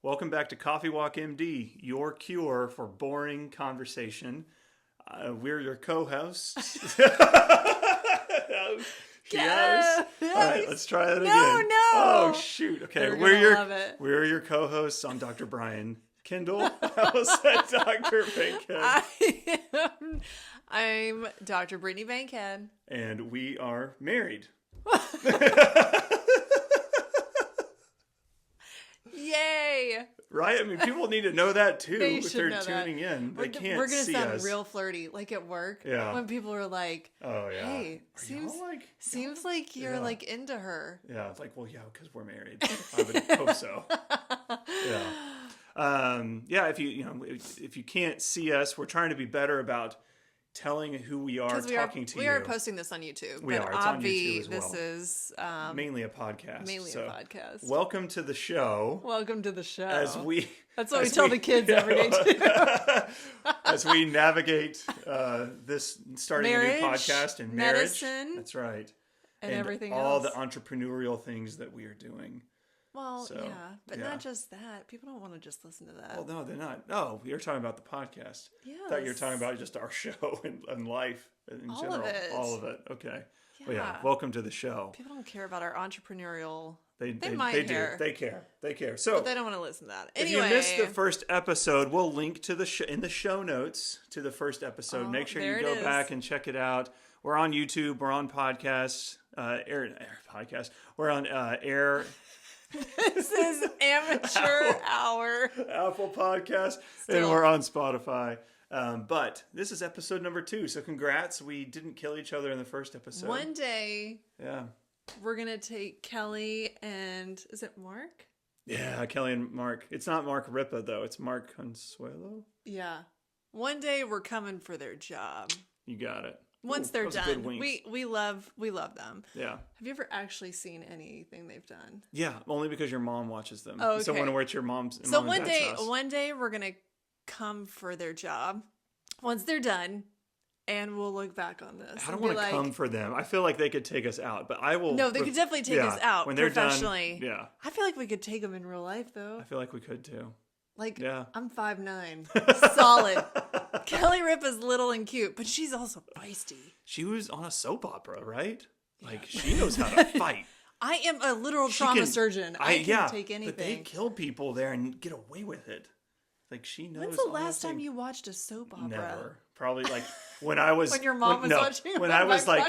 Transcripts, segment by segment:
Welcome back to Coffee Walk MD, your cure for boring conversation. We're your co-hosts. Yes. All right, let's try it again. No. Oh shoot. Okay, We're your co-hosts. I'm Dr. Brian Kendall. I was said Dr. Bankhead. I'm Dr. Brittany Bankhead. And we are married. Yay! Right? I mean, people need to know that too if they're know tuning in. They can't We're gonna see sound us. real flirty, like at work. Yeah. When people are like, "Oh yeah, hey, seems like you're like into her." Yeah, it's like, well, yeah, because we're married. I would hope so. Yeah. If you can't see us, we're trying to be better about telling who we are, talking to you. We are posting this on YouTube. We are. It's on YouTube as well. This is mainly a podcast. A podcast. Welcome to the show. Welcome to the show. That's what we tell the kids every day too. As we navigate this starting a new podcast and marriage. Medicine. That's right. And everything all else. the entrepreneurial things that we are doing. Well, not just that. People don't want to just listen to that. Well, no, they're not. No, you're talking about the podcast. Yeah. I thought you were talking about just our show and life in all general. Of it. All of it. Okay. Yeah. Well, yeah. Welcome to the show. People don't care about our entrepreneurial. They do. They care. So, but they don't want to listen to that. Anyway, if you missed the first episode, we'll link to in the show notes to the first episode. Oh, make sure you go back and check it out. We're on YouTube. We're on podcasts. Air podcast. We're on Air. This is amateur hour. Apple Podcast, and we're on Spotify. But this is episode number 2, so congrats. We didn't kill each other in the first episode. One day, yeah, we're gonna take Kelly and is it Mark? Yeah, Kelly and Mark. It's not Mark Ripa though. It's Mark Consuelo. Yeah. One day we're coming for their job. You got it. Once they're done, we love them. Yeah. Have you ever actually seen anything they've done? Yeah, only because your mom watches them. Oh, okay. So when we're at your mom's, so one day we're gonna come for their job. Once they're done, and we'll look back on this. I don't want to come for them. I feel like they could take us out, but I will. No, they could definitely take us out when they're professionally. Done, yeah. I feel like we could take them in real life though. I feel like we could too. Like, yeah. I'm 5'9", solid. Kelly Ripa's little and cute, but she's also feisty. She was on a soap opera, right? Like, she knows how to fight. I am a literal trauma surgeon. I can take anything. But they kill people there and get away with it. Like, she knows. When's the last time you watched a soap opera? Never. Probably like when I was when your mom was watching. When I was like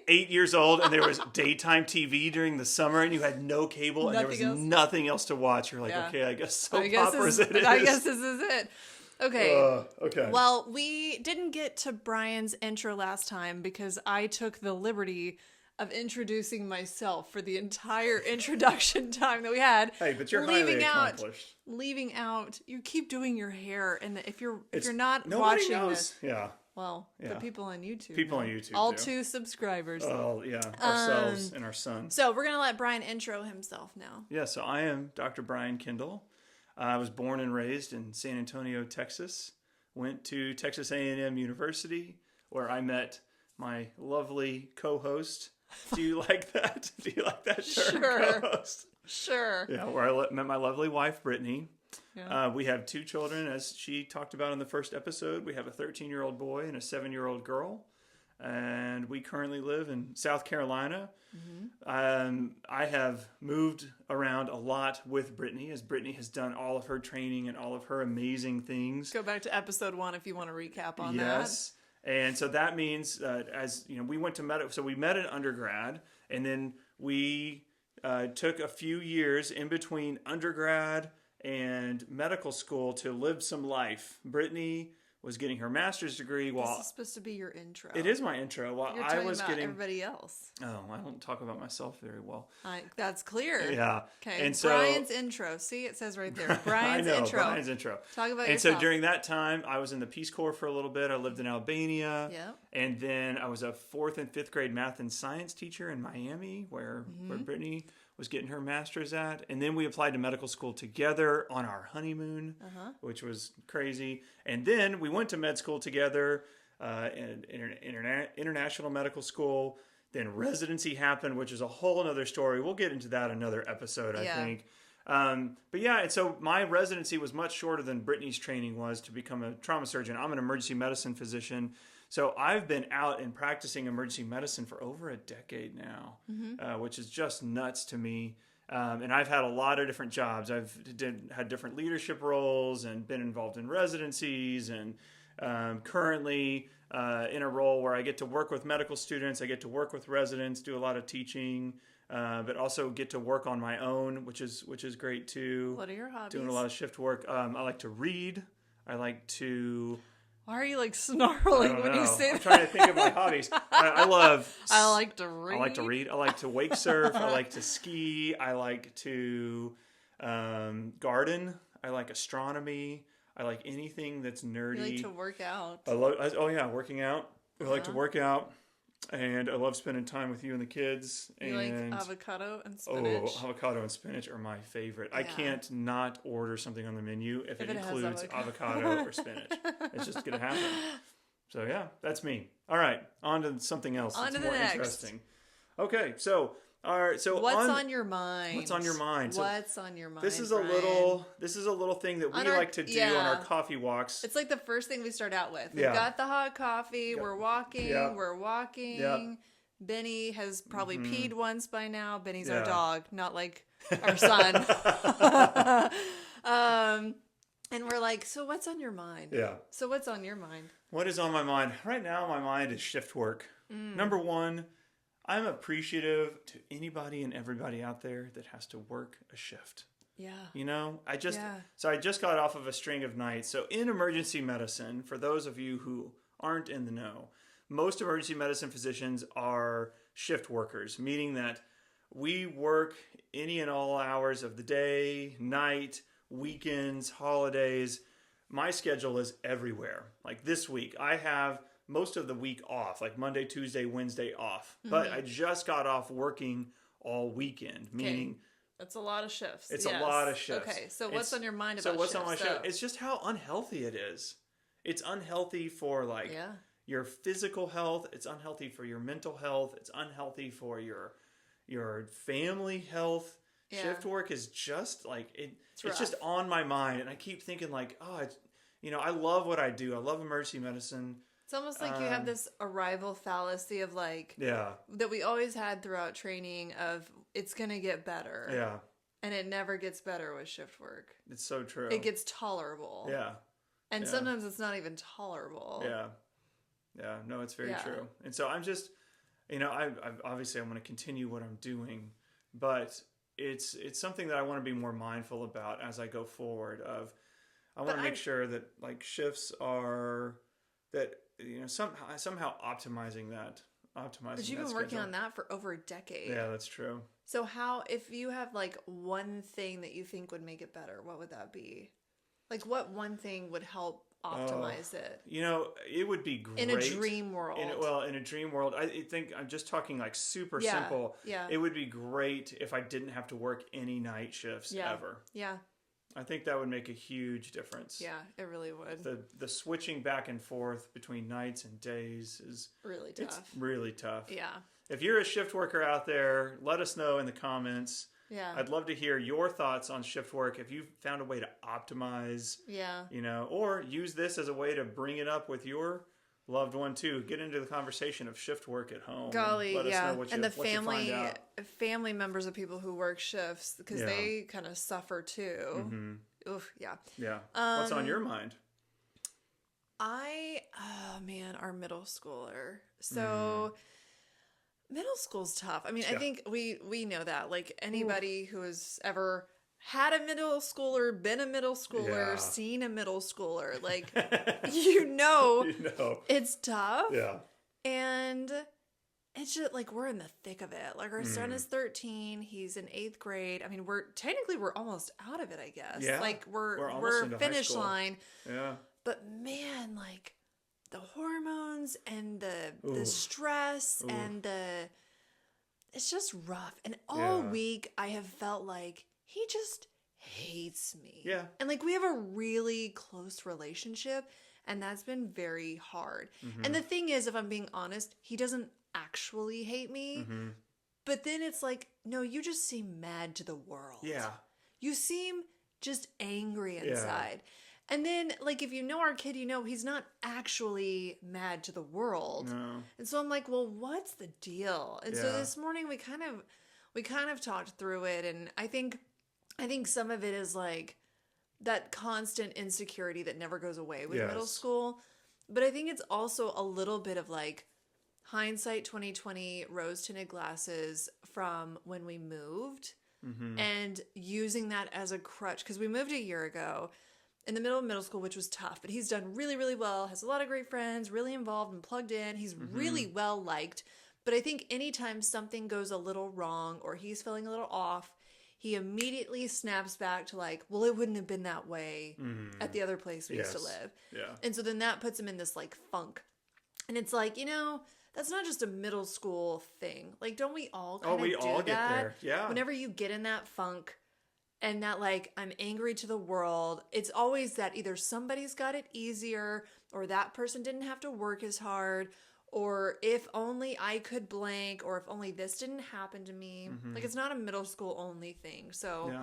8 years old and there was daytime TV during the summer and you had no cable and there was nothing else to watch. You're like, okay, I guess soap operas it is. I guess this is it. Okay. Okay. Well, we didn't get to Brian's intro last time because I took the liberty of introducing myself for the entire introduction time that we had. Hey, but you're highly accomplished. Leaving out, you keep doing your hair, and if you're not watching this, well, the people on YouTube, all 2 subscribers. Oh yeah, ourselves and our son. So we're gonna let Brian intro himself now. Yeah, so I am Dr. Brian Kendall. I was born and raised in San Antonio, Texas. Went to Texas A&M University, where I met my lovely co-host. Do you like that? Do you like that term? Sure. Co-host? Sure. Yeah, where I met my lovely wife, Brittany. Yeah. We have 2 children, as she talked about in the first episode. We have a 13-year-old boy and a 7-year-old girl. And we currently live in South Carolina. Mm-hmm. I have moved around a lot with Brittany, as Brittany has done all of her training and all of her amazing things. Go back to episode 1 if you want to recap on that. Yes. And so that means, as you know, we went to medical. So we met in undergrad, and then we took a few years in between undergrad and medical school to live some life. Brittany was getting her master's degree while... This is supposed to be your intro. It is my intro. While You're I talking was about getting... everybody else. Oh, I don't talk about myself very well. That's clear. Yeah. Okay, and so, Brian's intro. See, it says right there. Brian's intro. Brian's intro. Talk about yourself. And so during that time, I was in the Peace Corps for a little bit. I lived in Albania. Yep. And then I was a 4th and 5th grade math and science teacher in Miami, where Brittany was getting her master's at. And then we applied to medical school together on our honeymoon, which was crazy. And then we went to med school together, in international medical school. Then residency happened, which is a whole other story. We'll get into that another episode, I think. But yeah, and so my residency was much shorter than Brittany's training was to become a trauma surgeon. I'm an emergency medicine physician. So I've been out and practicing emergency medicine for over a decade now, which is just nuts to me. And I've had a lot of different jobs. I've had different leadership roles and been involved in residencies, and currently in a role where I get to work with medical students. I get to work with residents, do a lot of teaching, but also get to work on my own, which is great too. What are your hobbies? Doing a lot of shift work. I like to read. I like to... Why are you like snarling when you say that? I'm trying to think of my hobbies. I like to read. I like to read. I like to wake surf. I like to ski. I like to garden. I like astronomy. I like anything that's nerdy. You like to work out. Working out. I like to work out. And I love spending time with you and the kids. You like avocado and spinach? Oh, avocado and spinach are my favorite. Yeah. I can't not order something on the menu if it includes avocado or spinach. It's just going to happen. So yeah, that's me. All right, on to something else that's more interesting. Okay, so... All right, so what's on your mind? What's on your mind? What's on your mind? This is a little thing that we like to do on our coffee walks. It's like the first thing we start out with. We've got the hot coffee. We're walking. We're walking. Yep. Benny has probably peed once by now. Benny's our dog, not like our son. And we're like, so what's on your mind? Yeah. So what's on your mind? What is on my mind? Right now, my mind is shift work. Number one, I'm appreciative to anybody and everybody out there that has to work a shift. Yeah. You know, I just got off of a string of nights. So in emergency medicine, for those of you who aren't in the know, most emergency medicine physicians are shift workers, meaning that we work any and all hours of the day, night, weekends, holidays. My schedule is everywhere. Like this week, I have most of the week off, like Monday, Tuesday, Wednesday off. But I just got off working all weekend, meaning... That's a lot of shifts. It's a lot of shifts. Okay, so what's on your mind about shifts? So what's on my shift? It's just how unhealthy it is. It's unhealthy for your physical health. It's unhealthy for your mental health. It's unhealthy for your family health. Yeah. Shift work is just like... It's just on my mind. And I keep thinking like, I love what I do. I love emergency medicine. It's almost like you have this arrival fallacy of like, that we always had throughout training of it's going to get better. Yeah. And it never gets better with shift work. It's so true. It gets tolerable. Yeah. And sometimes it's not even tolerable. Yeah. Yeah. No, it's very true. And so I'm just, I obviously I want to continue what I'm doing, but it's something that I want to be more mindful about as I go forward I want to make sure that like shifts are that, somehow optimizing that. But you've been working on that for over a decade. Yeah, that's true. So if you have like one thing that you think would make it better, what would that be? Like what one thing would help optimize it? It would be great. In a dream world. In a dream world, I think I'm just talking like super simple. Yeah. It would be great if I didn't have to work any night shifts ever. Yeah. I think that would make a huge difference. Yeah, it really would. The switching back and forth between nights and days is really tough. It's really tough. Yeah. If you're a shift worker out there, let us know in the comments. Yeah. I'd love to hear your thoughts on shift work. If you've found a way to optimize, or use this as a way to bring it up with your loved one too. Get into the conversation of shift work at home. Golly, and let us know what and you the family members of people who work shifts because they kind of suffer too. Mm-hmm. Oof, yeah. Yeah. What's on your mind? Our middle schooler. So middle school's tough. I mean, I think we know that. Like anybody who has ever had a middle schooler, been a middle schooler, seen a middle schooler, like it's tough. Yeah. And it's just like we're in the thick of it. Like our son is 13, he's in 8th grade. I mean, we're almost out of it, I guess. Yeah. Like we're finish line. Yeah. But man, like the hormones and the stress and it's just rough. And all week I have felt like he just hates me. Yeah. And like we have a really close relationship and that's been very hard. Mm-hmm. And the thing is, if I'm being honest, he doesn't actually hate me. Mm-hmm. But then it's like, no, you just seem mad to the world. Yeah. You seem just angry inside. Yeah. And then, like, if you know our kid, you know he's not actually mad to the world. No. And so I'm like, well, what's the deal? And so this morning we kind of talked through it, and I think some of it is like that constant insecurity that never goes away with middle school. But I think it's also a little bit of like hindsight 2020 rose tinted glasses from when we moved and using that as a crutch, because we moved a year ago in the middle of middle school, which was tough, but he's done really, really well, has a lot of great friends, really involved and plugged in. He's really well liked. But I think anytime something goes a little wrong or he's feeling a little off, he immediately snaps back to like, well, it wouldn't have been that way at the other place we used to live. Yeah. And so then that puts him in this like funk. And it's like, you know, that's not just a middle school thing. Like, don't we all kind of do that? Get there. Yeah. Whenever you get in that funk and that like, I'm angry to the world, it's always that either somebody's got it easier or that person didn't have to work as hard, or if only I could blank, or if only this didn't happen to me. Like, it's not a middle school only thing. So yeah.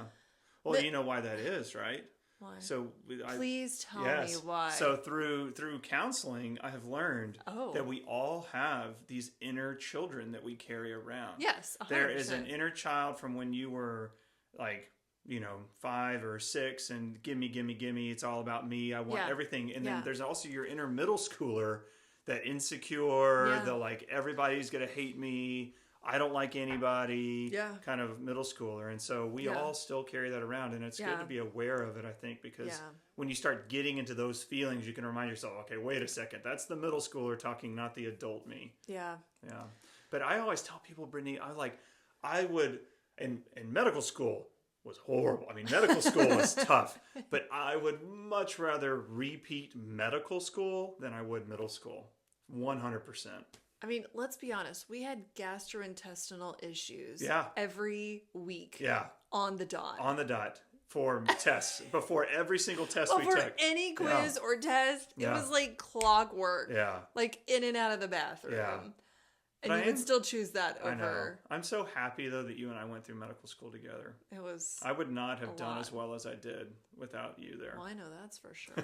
Well, you know why that is, right? Why? So please tell me why. So through counseling, I have learned that we all have these inner children that we carry around. Yes, 100%. There is an inner child from when you were like, you know, 5 or 6, and gimme, it's all about me. I want everything. And then there's also your inner middle schooler, that insecure, the like, everybody's gonna hate me, I don't like anybody, kind of middle schooler. And so we all still carry that around, and it's good to be aware of it, I think, because when you start getting into those feelings, you can remind yourself, okay, wait a second, that's the middle schooler talking, not the adult me. Yeah. But I always tell people, Brittany, I would, in medical school was horrible. I mean, medical school was tough, but I would much rather repeat medical school than I would middle school. 100%. I mean, let's be honest. We had gastrointestinal issues every week. Yeah. On the dot. For tests. Before every single test we took. Before any quiz or test. It was like clockwork. Yeah. Like in and out of the bathroom. Yeah. And you would still choose that over. I know. I'm so happy, though, that you and I went through medical school together. It was I would not have done as well as I did without you there. Well, I know that's for sure.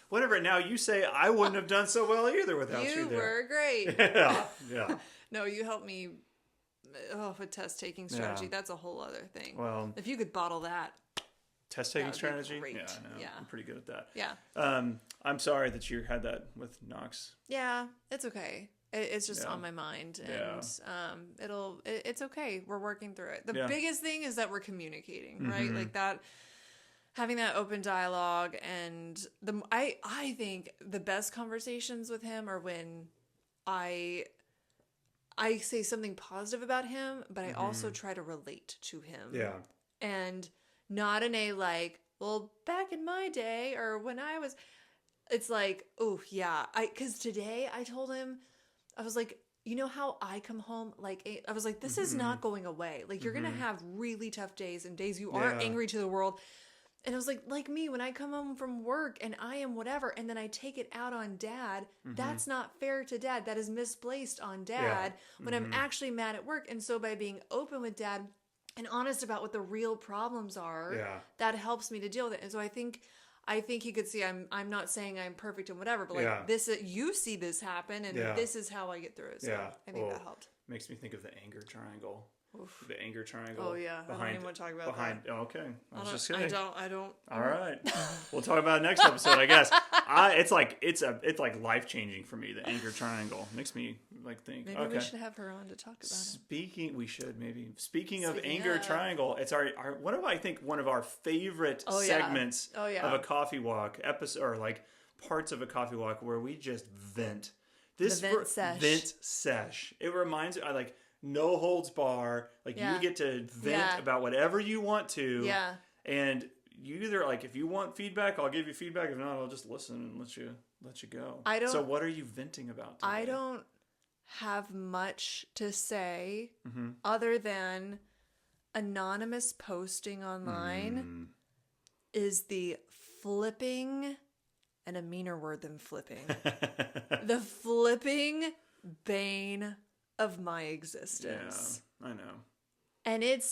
Whatever. Now you say I wouldn't have done so well either without you there. You were great. Yeah. No, you helped me with test-taking strategy. That's a whole other thing. Well, if you could bottle that. Test-taking strategy? Yeah, I know. Yeah. I'm pretty good at that. Yeah. I'm sorry that you had that with Knox. Yeah, it's okay. It's just on my mind, and it's okay. We're working through it. The biggest thing is that we're communicating, right? Like that, having that open dialogue, and I think the best conversations with him are when I say something positive about him, but I also try to relate to him. Yeah, and not in a like, well, back in my day or when I was. It's like, oh yeah, because today I told him. I was like, you know how I come home? Like, I was like, this is not going away. Like, you're going to have really tough days and days you are angry to the world. And I was like me, when I come home from work and I am whatever, and then I take it out on dad, that's not fair to dad. That is misplaced on dad when I'm actually mad at work. And so by being open with dad and honest about what the real problems are, that helps me to deal with it. And so I think he could see I'm not saying I'm perfect and whatever, but like this, you see this happen, and this is how I get through it. So I think that helped. Makes me think of the anger triangle. Oof. The anger triangle. Oh yeah, I don't even want to talk about that. Oh, okay, I was just kidding. I don't. All right, we'll talk about it next episode, I guess. It's like life changing for me. The anger triangle makes me like think. Maybe we should have her on to talk about it. We should maybe. Speaking of anger triangle, it's our one of our favorite segments of a coffee walk episode, or like parts of a coffee walk where we just vent. This vent sesh. It reminds me, like. No holds bar. Like you get to vent about whatever you want to. Yeah. And you either like, if you want feedback, I'll give you feedback. If not, I'll just listen and let you go. So what are you venting about today? I don't have much to say other than anonymous posting online is the flipping, and a meaner word than flipping. The flipping bane of my existence. Yeah, I know. And it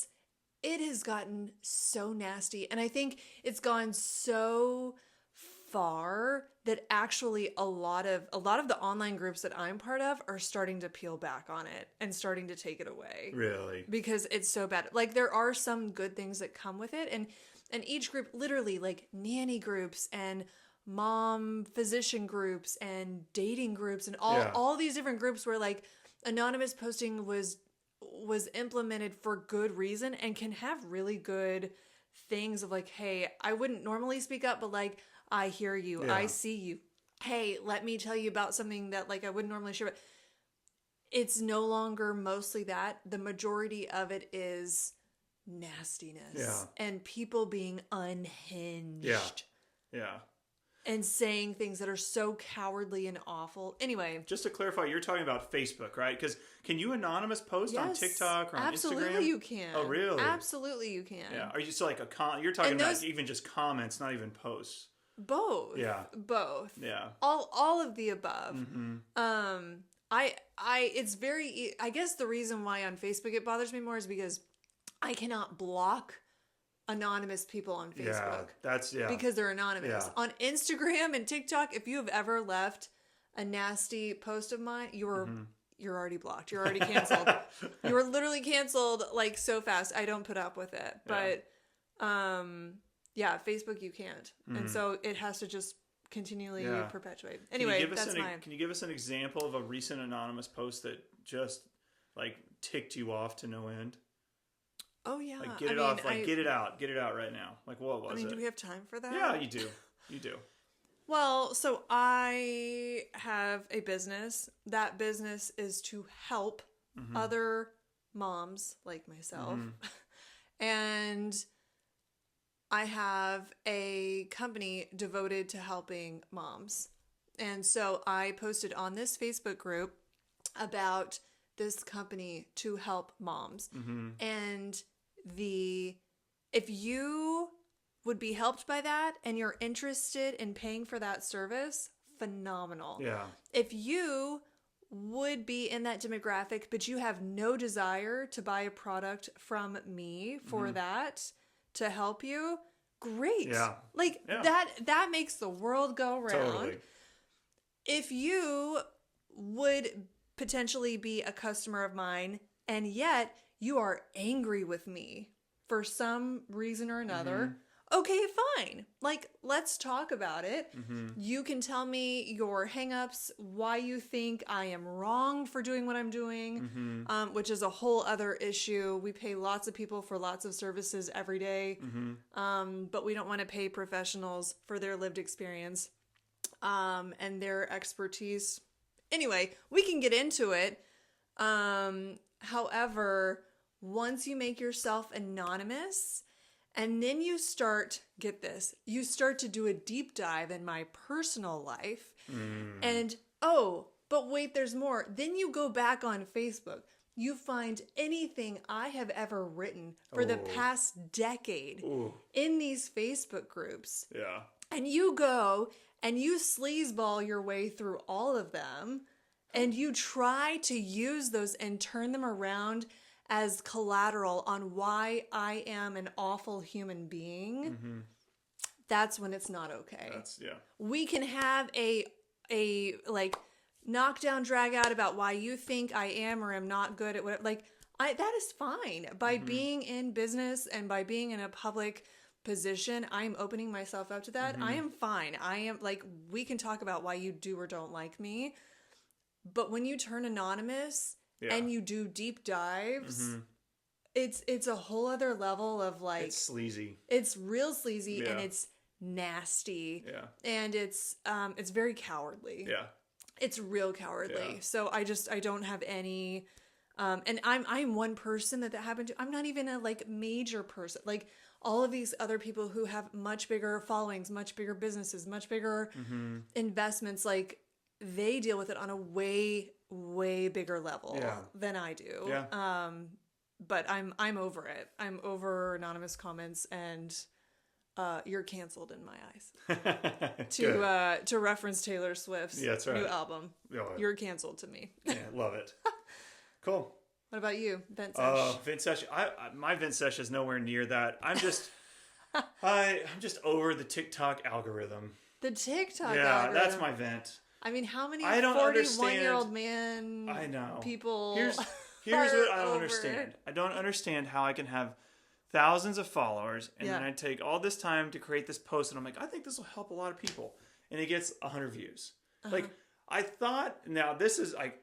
has gotten so nasty. And I think it's gone so far that actually a lot of the online groups that I'm part of are starting to peel back on it and starting to take it away. Really? Because it's so bad. Like, there are some good things that come with it, and each group, literally, like nanny groups and mom physician groups and dating groups and all these different groups where like anonymous posting was implemented for good reason and can have really good things of like, hey, I wouldn't normally speak up, but like, I hear you. Yeah. I see you. Hey, let me tell you about something that like I wouldn't normally share. But it's no longer mostly that. The majority of it is nastiness and people being unhinged. Yeah. And saying things that are so cowardly and awful. Anyway. Just to clarify, you're talking about Facebook, right? Because can you anonymous post on TikTok or on Instagram? Absolutely you can. Oh, really? Absolutely you can. Yeah. Are you still like you're talking about even just comments, not even posts? Both. Yeah. Both. Yeah. All of the above. Mm-hmm. It's very, I guess the reason why on Facebook it bothers me more is because I cannot block anonymous people on Facebook. Because they're anonymous. Yeah. On Instagram and TikTok, if you have ever left a nasty post of mine, you're already blocked. You're already canceled. You were literally canceled like so fast. I don't put up with it. But Facebook you can't. And so it has to just continually perpetuate. Anyway, that's mine. Can you give us an example of a recent anonymous post that just like ticked you off to no end? Oh yeah. Like get it off, like get it out right now. Like what was it? Do we have time for that? Yeah, you do. You do. Well, so I have a business. That business is to help other moms like myself. And I have a company devoted to helping moms. And so I posted on this Facebook group about this company to help moms. And if you would be helped by that and you're interested in paying for that service, phenomenal. Yeah. If you would be in that demographic, but you have no desire to buy a product from me for that to help you, great. Yeah. Like that makes the world go round. Totally. If you would potentially be a customer of mine and yet you are angry with me for some reason or another, okay, fine. Like, let's talk about it. You can tell me your hangups, why you think I am wrong for doing what I'm doing, which is a whole other issue. We pay lots of people for lots of services every day, but we don't want to pay professionals for their lived experience and their expertise. Anyway, we can get into it. However, once you make yourself anonymous, and then you start, get this, you start to do a deep dive in my personal life. And, but wait, there's more. Then you go back on Facebook. You find anything I have ever written for the past decade in these Facebook groups. Yeah. And you go and you sleazeball your way through all of them. And you try to use those and turn them around as collateral on why I am an awful human being. That's when it's not okay. We can have a like knockdown drag out about why you think I am or am not good at what, like, that is fine. By being in business and by being in a public position, I am opening myself up to that. I am fine. I am like, we can talk about why you do or don't like me. But when you turn anonymous and you do deep dives, it's a whole other level of like, it's sleazy. It's real sleazy and it's nasty. Yeah. And it's very cowardly. Yeah. It's real cowardly. Yeah. So I don't have any and I'm one person that happened to. I'm not even a like major person. Like all of these other people who have much bigger followings, much bigger businesses, much bigger investments, like they deal with it on a way bigger level than I do. Yeah. But I'm over it. I'm over anonymous comments and you're canceled in my eyes. To reference Taylor Swift's that's right. new album. Oh, You're canceled to me. Yeah, love it. Cool. What about you, Vent Sesh? Oh, Vent Sesh. My Vent Sesh is nowhere near that. I'm just I'm just over the TikTok algorithm. The TikTok yeah, algorithm. that's my vent. I mean, how many I don't 41-year-old man I know. people Here's what I don't understand. I don't understand how I can have thousands of followers and then I take all this time to create this post and I'm like, I think this will help a lot of people. And it gets 100 views. Like, I thought, now this is like,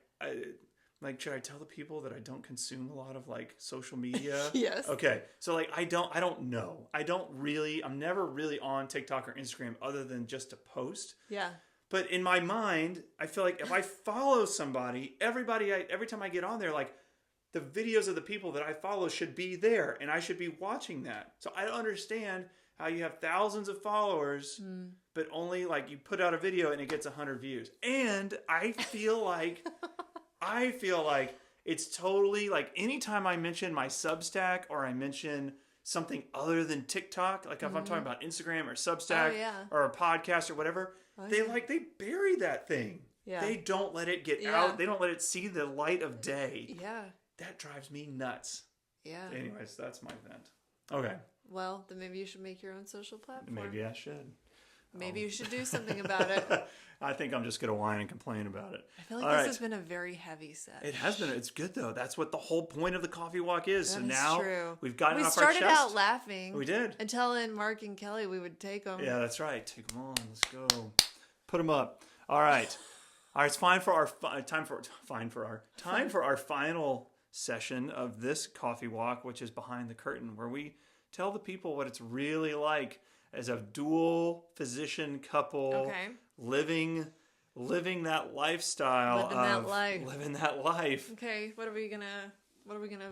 should I tell the people that I don't consume a lot of like social media? Yes. Okay. So like, I don't know. I'm never really on TikTok or Instagram other than just to post. Yeah. But in my mind, I feel like if I follow somebody, every time I get on there, like the videos of the people that I follow should be there and I should be watching that. So I don't understand how you have thousands of followers, but only like you put out a video and it gets 100 views. And I feel like it's totally like anytime I mention my Substack or I mention something other than TikTok, like if I'm talking about Instagram or Substack or a podcast or whatever, they bury that thing. Yeah. They don't let it get out. They don't let it see the light of day. Yeah. That drives me nuts. Yeah. Anyways, that's my vent. Okay. Well, then maybe you should make your own social platform. Maybe I should. Maybe you should do something about it. I think I'm just going to whine and complain about it. I feel like this has been a very heavy set. It has been. It's good, though. That's what the whole point of the coffee walk is. That so is now true. We've gotten off our chest. We started out laughing. We did. And telling Mark and Kelly we would take them. Yeah, that's right. Take them on. Let's go. Put them up. All right. All right. It's time for our final session of this coffee walk, which is Behind the Curtain, where we tell the people what it's really like as a dual physician couple living that lifestyle, living that life. Okay, what are we gonna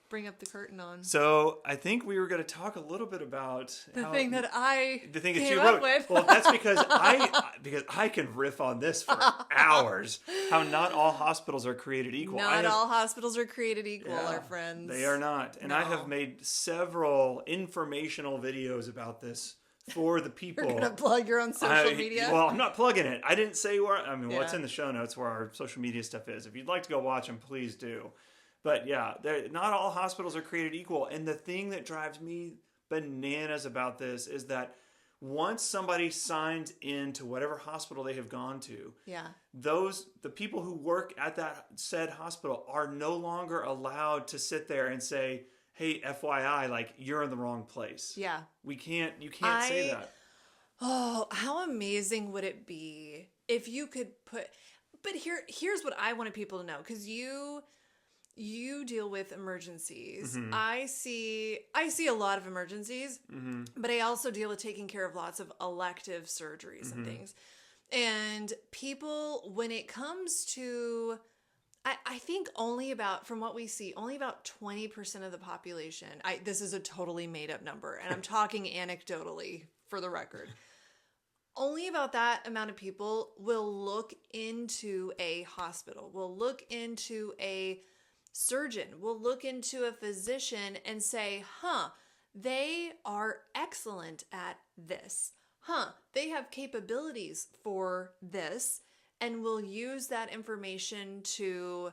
bring up the curtain on? So I think we were going to talk a little bit about the thing that you wrote. With. Well, that's because I can riff on this for hours. How not all hospitals are created equal. Not all hospitals are created equal, our friends. They are not. And I have made several informational videos about this for the people. You're going to plug your own social media? Well, I'm not plugging it. I didn't say where. I mean, what's in the show notes where our social media stuff is. If you'd like to go watch them, please do. But yeah, not all hospitals are created equal. And the thing that drives me bananas about this is that once somebody signs into whatever hospital they have gone to, the people who work at that said hospital are no longer allowed to sit there and say, hey, FYI, like, you're in the wrong place. Yeah. You can't say that. Oh, how amazing would it be if you could put, but here's what I wanted people to know. Cause you deal with emergencies. Mm-hmm. I see a lot of emergencies, but I also deal with taking care of lots of elective surgeries and things. And people, when it comes to, I think from what we see, only about 20% of the population, this is a totally made up number, and I'm talking anecdotally for the record. Only about that amount of people will look into a hospital, will look into a surgeon, will look into a physician and say, they are excellent at this. They have capabilities for this, and will use that information to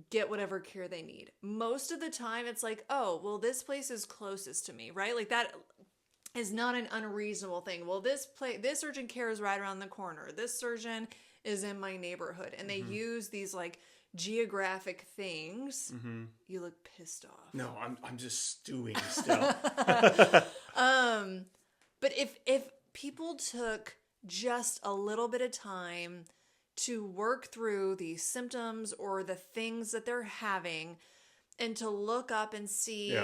get whatever care they need. Most of the time, it's like, oh, well, this place is closest to me, right? Like that is not an unreasonable thing. Well, this urgent care is right around the corner. This surgeon is in my neighborhood. And they use these like geographic things. You look pissed off. No, I'm just stewing still. But if people took just a little bit of time to work through the symptoms or the things that they're having and to look up and see,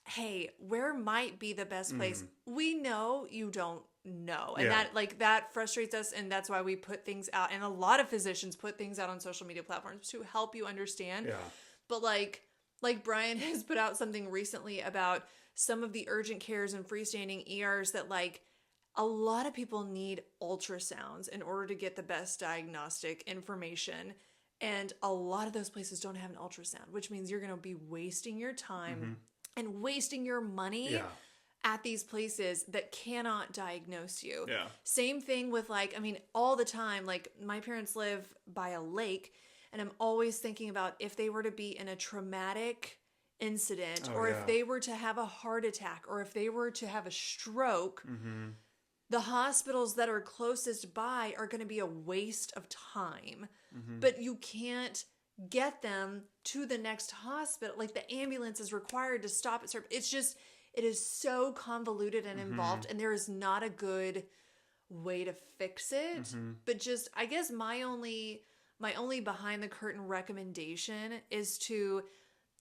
hey, where might be the best place? We know you don't know. And that frustrates us. And that's why we put things out. And a lot of physicians put things out on social media platforms to help you understand. Yeah. But like Brian has put out something recently about some of the urgent cares and freestanding ERs that like a lot of people need ultrasounds in order to get the best diagnostic information. And a lot of those places don't have an ultrasound, which means you're going to be wasting your time and wasting your money at these places that cannot diagnose you. Yeah. Same thing with like, I mean, all the time, like my parents live by a lake, and I'm always thinking about if they were to be in a traumatic incident, or if they were to have a heart attack, or if they were to have a stroke, the hospitals that are closest by are going to be a waste of time. But you can't get them to the next hospital. Like the ambulance is required to stop at. It's just, it is so convoluted and involved, and there is not a good way to fix it. But just, I guess my only behind the curtain recommendation is to,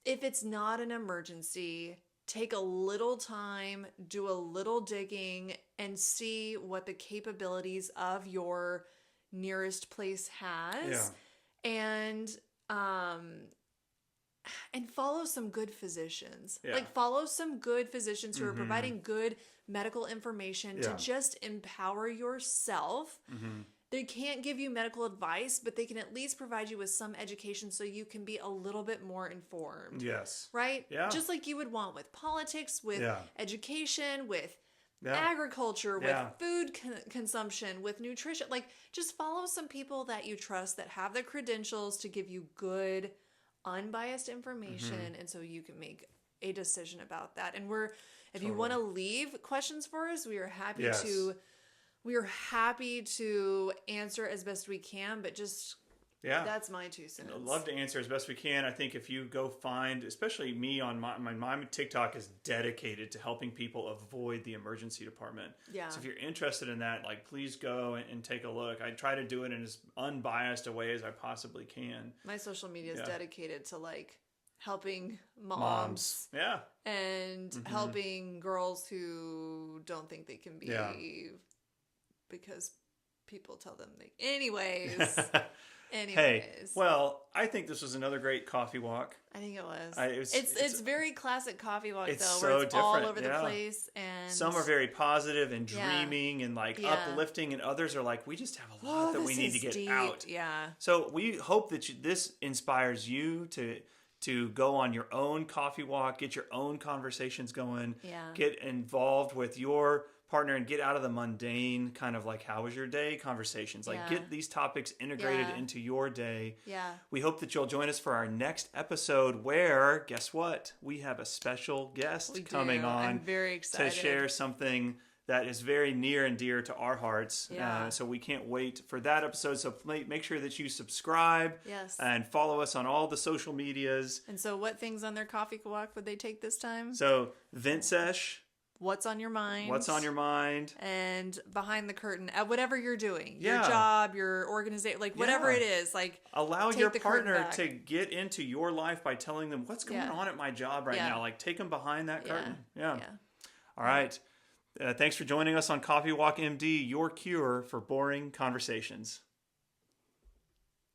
if it's not an emergency, take a little time, do a little digging, and see what the capabilities of your nearest place has. And follow some good physicians. Like follow some good physicians who are providing good medical information to just empower yourself. They can't give you medical advice, but they can at least provide you with some education so you can be a little bit more informed. Yes. Right? Yeah. Just like you would want with politics, with education, with agriculture, with food consumption, with nutrition. Like, just follow some people that you trust that have the credentials to give you good, unbiased information, and so you can make a decision about that. And if you want to leave questions for us, we are happy to. We are happy to answer as best we can, but just that's my 2 cents. I'd love to answer as best we can. I think if you go find, especially me on my TikTok is dedicated to helping people avoid the emergency department. Yeah. So if you're interested in that, like, please go and take a look. I try to do it in as unbiased a way as I possibly can. My social media is dedicated to like helping moms. And helping girls who don't think they can be because people tell them anyways. Hey, well, I think this was another great coffee walk. I think it was. It's very classic coffee walk, it's though, so where it's all different. over the place. And some are very positive and dreaming and like uplifting, and others are like, we just have a lot that we need to get deep. out. Yeah. So we hope that this inspires you to go on your own coffee walk, get your own conversations going, get involved with your partner and get out of the mundane kind of like, how was your day conversations, like get these topics integrated into your day. We hope that you'll join us for our next episode where, guess what, we have a special guest coming on. I'm very excited to share something that is very near and dear to our hearts. So we can't wait for that episode. So make sure that you subscribe and follow us on all the social medias. And so what things on their coffee walk would they take this time? So Vincesh, what's on your mind? What's on your mind? And behind the curtain, at whatever you're doing, your job, your organization, like whatever it is, like allow your partner to get into your life by telling them what's going on at my job right now. Like take them behind that curtain. All right. Thanks for joining us on Coffee Walk MD, your cure for boring conversations.